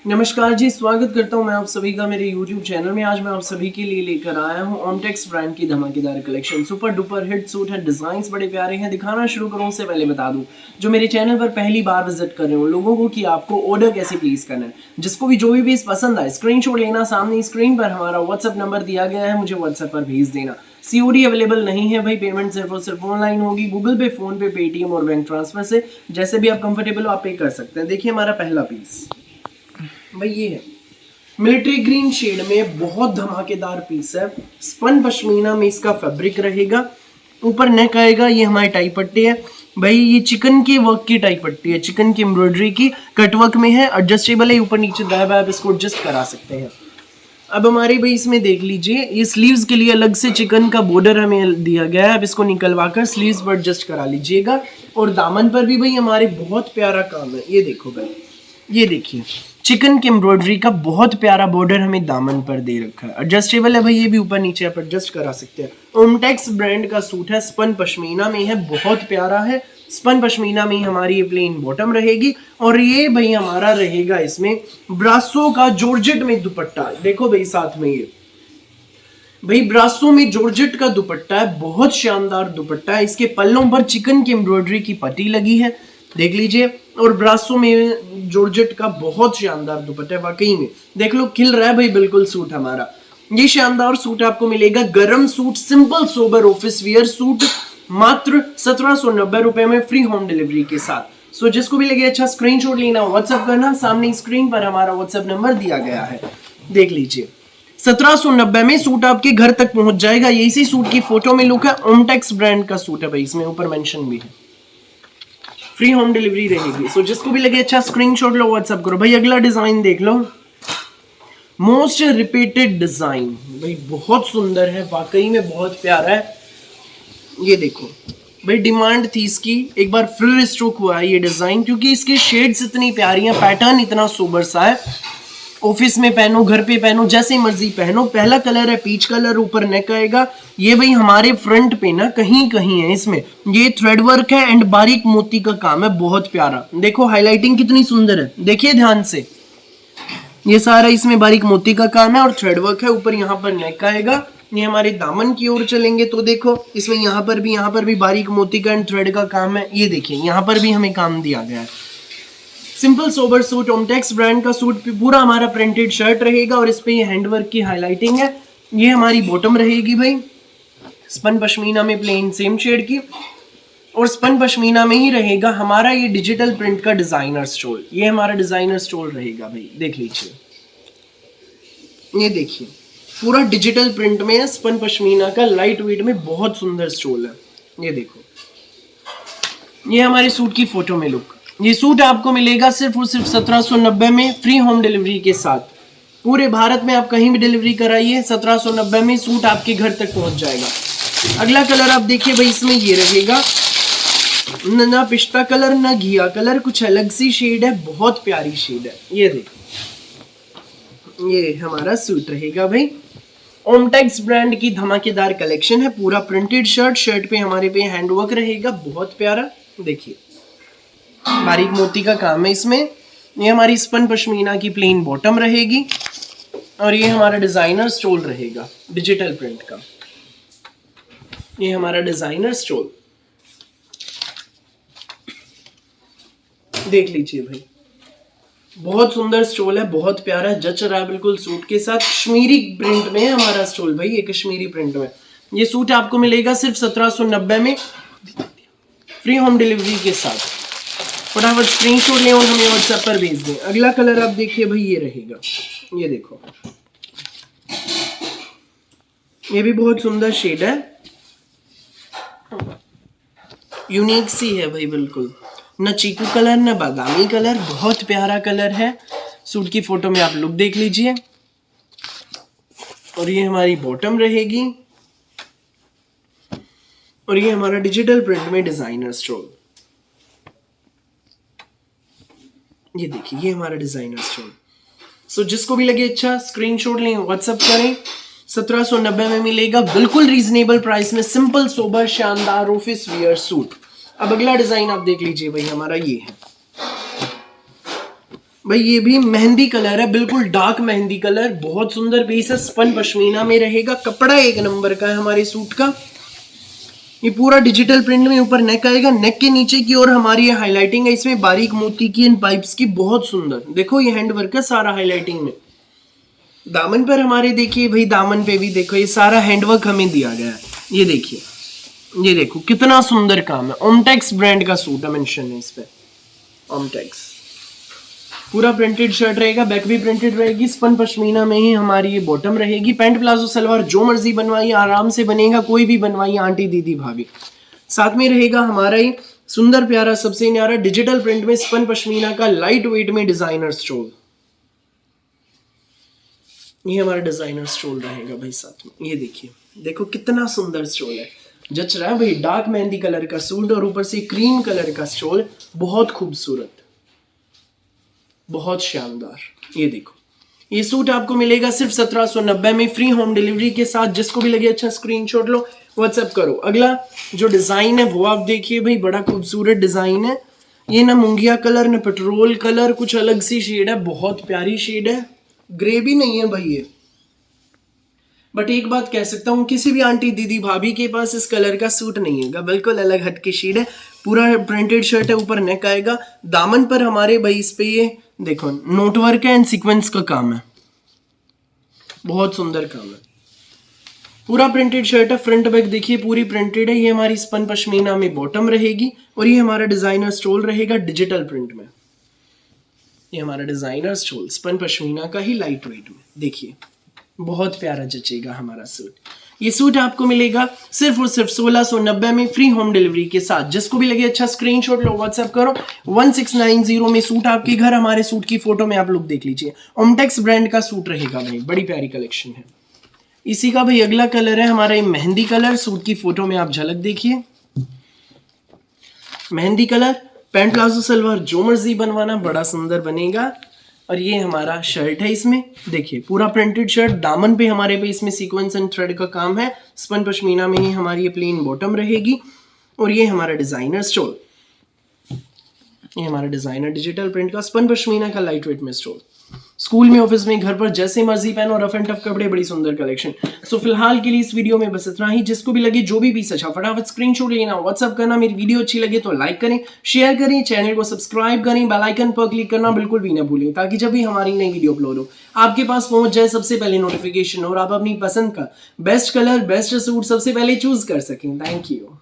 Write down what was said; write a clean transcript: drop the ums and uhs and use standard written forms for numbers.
नमस्कार जी, स्वागत करता हूं मैं आप सभी का मेरे YouTube चैनल में। आज मैं आप सभी के लिए लेकर आया हूं ओमटेक्स ब्रांड की धमाकेदार collection. Super duper hit suit है, डिजाइन्स बड़े प्यारे हैं। दिखाना शुरू करूं उससे पहले बता दूं, जो मेरे चैनल पर पहली बार विजिट कर रहे हो लोगों को, कि आपको ऑर्डर कैसे प्लेस करना है। जिसको भी जो भी पीस पसंद आए स्क्रीनशॉट लेना, सामने स्क्रीन पर हमारा व्हाट्सएप नंबर दिया गया है, मुझे व्हाट्सएप पर भेज देना। COD अवेलेबल नहीं है भाई, पेमेंट सिर्फ और सिर्फ ऑनलाइन होगी, गूगल पे, फोन पे, पेटीएम और बैंक ट्रांसफर से। जैसे भी आप कंफर्टेबल हो आप पे कर सकते हैं। देखिए हमारा पहला पीस भाई ये है, मिलिट्री ग्रीन शेड में बहुत धमाकेदार पीस है। स्पन पश्मीना में इसका फैब्रिक रहेगा, ऊपर नेक आएगा। ये हमारी टाई पट्टी है भाई, ये चिकन की वर्क की टाई पट्टी है, चिकन की एम्ब्रॉयडरी की, कटवर्क में है, एडजस्टेबल है, ऊपर नीचे दाएं बाएं आप इसको एडजस्ट करा सकते हैं। अब हमारे भाई इसमें देख लीजिए, ये स्लीव्स के लिए अलग से चिकन का बॉर्डर हमें दिया गया है। अब इसको निकलवा कर स्लीव्स पर एडजस्ट करा लीजिएगा। और दामन पर भी भाई हमारे बहुत प्यारा काम है। ये देखो भाई, ये देखिए चिकन की एम्ब्रॉयडरी का बहुत प्यारा बॉर्डर हमें दामन पर दे रखा है। एडजस्टेबल है भाई, ये भी ऊपर नीचे आप एडजस्ट करा सकते हैं। ओमटेक्स ब्रांड का सूट है, स्पन पश्मीना में है, बहुत प्यारा है। स्पन पश्मीना में ही हमारी ये प्लेन बॉटम रहेगी। और ये भाई हमारा रहेगा इसमें ब्रासो का जॉर्जेट में दुपट्टा। देखो भाई साथ में ये भाई ब्रासो में जॉर्जेट का दुपट्टा है, बहुत शानदार दुपट्टा है। इसके पल्लों पर चिकन की एम्ब्रॉयडरी की पट्टी लगी है, देख लीजिए। और ब्रासो में जॉर्जेट का बहुत शानदार दुपट्टा है, वाकई में देख लो खिल रहा है भाई बिल्कुल सूट हमारा। ये शानदार सूट आपको मिलेगा, गरम suit, simple sober office wear suit, मात्र 1790 रुपए में, फ्री होम डिलीवरी के साथ। सो जिसको भी लगे अच्छा स्क्रीनशॉट लेना, व्हाट्सएप करना, सामने स्क्रीन पर हमारा व्हाट्सएप नंबर दिया गया है, देख लीजिए। 1790 में सूट आपके घर तक पहुंच जाएगा। ये इसी सूट की फोटो में लुक है, ओमटेक्स ब्रांड का सूट है भाई, इसमें ऊपर मेंशन भी है, फ्री होम डिलीवरी रहेगी। सो जिसको भी लगे अच्छा स्क्रीनशॉट लो, व्हाट्सएप करो भाई। अगला डिजाइन देख लो, मोस्ट रिपीटेड डिजाइन भाई, बहुत सुंदर है, वाकई में बहुत प्यारा है। ये देखो भाई, डिमांड थी इसकी, एक बार फिर स्ट्रोक हुआ है ये डिजाइन, क्योंकि इसके शेड्स इतनी प्यारी हैं, पैटर्न इतना सोबर सा है। ऑफिस में पहनो, घर पे पहनो, जैसे मर्जी पहनो। पहला कलर है पीच कलर, ऊपर नेक आएगा। ये भाई हमारे फ्रंट पे ना कहीं कहीं है इसमें ये थ्रेड वर्क है एंड बारीक मोती का काम है, बहुत प्यारा। देखो हाईलाइटिंग कितनी सुंदर है, देखिए ध्यान से, ये सारा इसमें बारीक मोती का काम है और थ्रेड वर्क है। ऊपर यहाँ पर नेक आएगा। ये हमारे दामन की ओर चलेंगे तो देखो इसमें यहाँ पर भी बारीक मोती का एंड थ्रेड का काम है। ये देखिए यहाँ पर भी हमें काम दिया गया है। Simple sober suit, Omtex brand का सूट, पूरा हमारा प्रिंटेड शर्ट रहेगा और इस पे ये हैंडवर्क की हाईलाइटिंग है। ये हमारी बॉटम रहेगी भाई, स्पन पश्मीना में प्लेन सेम शेड की। और स्पन पश्मीना में ही रहेगा हमारा ये डिजिटल प्रिंट का डिजाइनर स्टोल। ये हमारा डिजाइनर स्टोल रहेगा भाई, देख लीजिए। ये देखिए पूरा डिजिटल प्रिंट में है, स्पन पश्मीना का, लाइट वेट में, बहुत सुंदर स्टोल है। ये देखो, ये हमारे सूट की फोटो में लुक। ये सूट आपको मिलेगा सिर्फ और सिर्फ 1790 में, फ्री होम डिलीवरी के साथ। पूरे भारत में आप कहीं भी डिलीवरी कराइए, 1790 में सूट आपके घर तक पहुंच जाएगा। अगला कलर आप देखिए भाई, इसमें ये रहेगा ना पिस्ता कलर ना घिया कलर, कुछ अलग सी शेड है, बहुत प्यारी शेड है। ये देखो, ये हमारा सूट रहेगा भाई। ओमटेक्स ब्रांड की धमाकेदार कलेक्शन है, पूरा प्रिंटेड शर्ट, शर्ट पे हमारे पे हैंडवर्क रहेगा, बहुत प्यारा। देखिए बारीक मोती का काम है इसमें। ये हमारी स्पन पश्मीना की प्लेन बॉटम रहेगी और ये हमारा डिजाइनर स्टोल रहेगा डिजिटल प्रिंट का। ये हमारा डिजाइनर स्टोल, देख लीजिए भाई, बहुत सुंदर स्टोल है, बहुत प्यारा, जच रहा है बिल्कुल सूट के साथ। कश्मीरी प्रिंट में है हमारा स्टोल भाई, ये कश्मीरी प्रिंट में। ये सूट आपको मिलेगा सिर्फ 1790 में, फ्री होम डिलीवरी के साथ। फटाफट स्क्रीनशॉट लें और हमें व्हाट्सएप पर भेज दें। अगला कलर आप देखिए भाई, ये रहेगा, ये देखो, ये भी बहुत सुंदर शेड है, यूनिक सी है भाई बिल्कुल, न चीकू कलर न बादामी कलर, बहुत प्यारा कलर है। सूट की फोटो में आप लुक देख लीजिए। और ये हमारी बॉटम रहेगी और ये हमारा डिजिटल प्रिंट में डिजाइनर स्टोल। ये देखिए, ये हमारा डिजाइनर स्टोल। सो जिसको भी लगे अच्छा स्क्रीनशॉट लें, व्हाट्सएप करें। 1790 में मिलेगा, बिल्कुल रीजनेबल प्राइस में, सिंपल सोबर शानदार ऑफिस वियर सूट। अब अगला डिजाइन आप देख लीजिए भाई, हमारा ये है भाई ये भी मेहंदी कलर है, बिल्कुल डार्क मेहंदी कलर, बहुत सुंदर पीस है, स्पन पश्मीना में रहेगा, कपड़ा एक नंबर का है हमारे सूट का। ये पूरा डिजिटल प्रिंट में ऊपर नेक आएगा, नेक के नीचे की ओर हमारी ये हाईलाइटिंग है, इसमें बारीक मोती की इन पाइप्स की, बहुत सुंदर। देखो ये हैंड वर्क है सारा हाईलाइटिंग में। दामन पर हमारे देखिए भाई, दामन पे भी देखो ये सारा हैंडवर्क हमें दिया गया है। ये देखिए, ये देखो कितना सुंदर काम है। ओमटेक्स ब्रांड का सूट है, मेंशन है इस पे ओमटेक्स। पूरा प्रिंटेड शर्ट रहेगा, बैक भी प्रिंटेड रहेगी, स्पन पश्मीना में ही हमारी ये बॉटम रहेगी। पैंट प्लाजो सलवार जो मर्जी बनवाइए आराम से बनेगा, कोई भी बनवाइए आंटी दीदी भाभी। साथ में रहेगा हमारा ही सुंदर प्यारा सबसे न्यारा डिजिटल प्रिंट में स्पन पश्मीना का लाइट वेट में डिजाइनर स्टोल। ये हमारा डिजाइनर स्टोल रहेगा भाई साथ में। ये देखिए, देखो कितना सुंदर स्टोल है, जच रहा है भाई। डार्क मेहंदी कलर का सूट और ऊपर से क्रीम कलर का स्टोल, बहुत खूबसूरत, बहुत शानदार। ये देखो, ये सूट आपको मिलेगा सिर्फ 1790 में, फ्री होम डिलीवरी के साथ। जिसको भी लगे अच्छा स्क्रीनशॉट लो, व्हाट्सएप करो। अगला जो डिजाइन है वो आप देखिए भाई, बड़ा खूबसूरत डिजाइन है। ये ना मुंगिया कलर ना पेट्रोल कलर, कुछ अलग सी शेड है, बहुत प्यारी शेड है, ग्रे भी नहीं है भाई ये। बट एक बात कह सकता हूँ, किसी भी आंटी दीदी भाभी के पास इस कलर का सूट नहीं होगा, बिल्कुल अलग हट के शेड है। पूरा प्रिंटेड शर्ट है, ऊपर नेक आएगा, दामन पर हमारे भाई इस पे ये देखो नोट वर्क है एंड सीक्वेंस का काम है, बहुत सुंदर काम है। पूरा प्रिंटेड शर्ट है, फ्रंट बैक देखिए पूरी प्रिंटेड है। ये हमारी स्पन पश्मीना में बॉटम रहेगी और ये हमारा डिजाइनर स्टोल रहेगा डिजिटल प्रिंट में। ये हमारा डिजाइनर स्टोल स्पन पश्मीना का ही लाइट वेट में, देखिए बहुत प्यारा जचेगा हमारा सूट। ये सूट आपको मिलेगा सिर्फ और सिर्फ 1690 में, फ्री होम डिलीवरी के साथ। जिसको भी लगे अच्छा स्क्रीनशॉट लो, व्हाट्सएप करो। 1690 में सूट आपके घर, हमारे सूट की फोटो में आप लोग देख लीजिए। ओमटेक्स ब्रांड का सूट रहेगा भाई, बड़ी प्यारी कलेक्शन है। इसी का भाई अगला कलर है हमारा ये मेहंदी कलर, सूट की फोटो में आप झलक देखिए, mehndi colour. Pant palazzo salwar जो मर्जी बनवाना, बड़ा सुंदर बनेगा। और ये हमारा शर्ट है, इसमें देखिए पूरा प्रिंटेड शर्ट, दामन पे हमारे पे इसमें सीक्वेंस एंड थ्रेड का काम है, स्पन पश्मीना में ही हमारी ये प्लेन बॉटम रहेगी। और ये हमारा डिजाइनर स्टोल, ये हमारा डिजाइनर डिजिटल प्रिंट का स्पन पश्मीना का लाइट वेट में स्टोल। स्कूल में, ऑफिस में, घर पर जैसे मर्जी पहनो, रफ एंड टफ कपड़े, बड़ी सुंदर कलेक्शन। सो फिलहाल के लिए इस वीडियो में बस इतना ही। जिसको भी लगे जो भी पीस अच्छा, फटाफट स्क्रीनशॉट लेना, व्हाट्सअप करना। मेरी वीडियो अच्छी लगे तो लाइक करें, शेयर करें, चैनल को सब्सक्राइब करें, बेल आइकन पर क्लिक करना बिल्कुल भी ना भूलें, ताकि जब भी हमारी नई वीडियो अपलोड हो आपके पास पहुंच जाए सबसे पहले नोटिफिकेशन, और आप अपनी पसंद का बेस्ट कलर, बेस्ट सूट सबसे पहले चूज कर सकें। Thank you.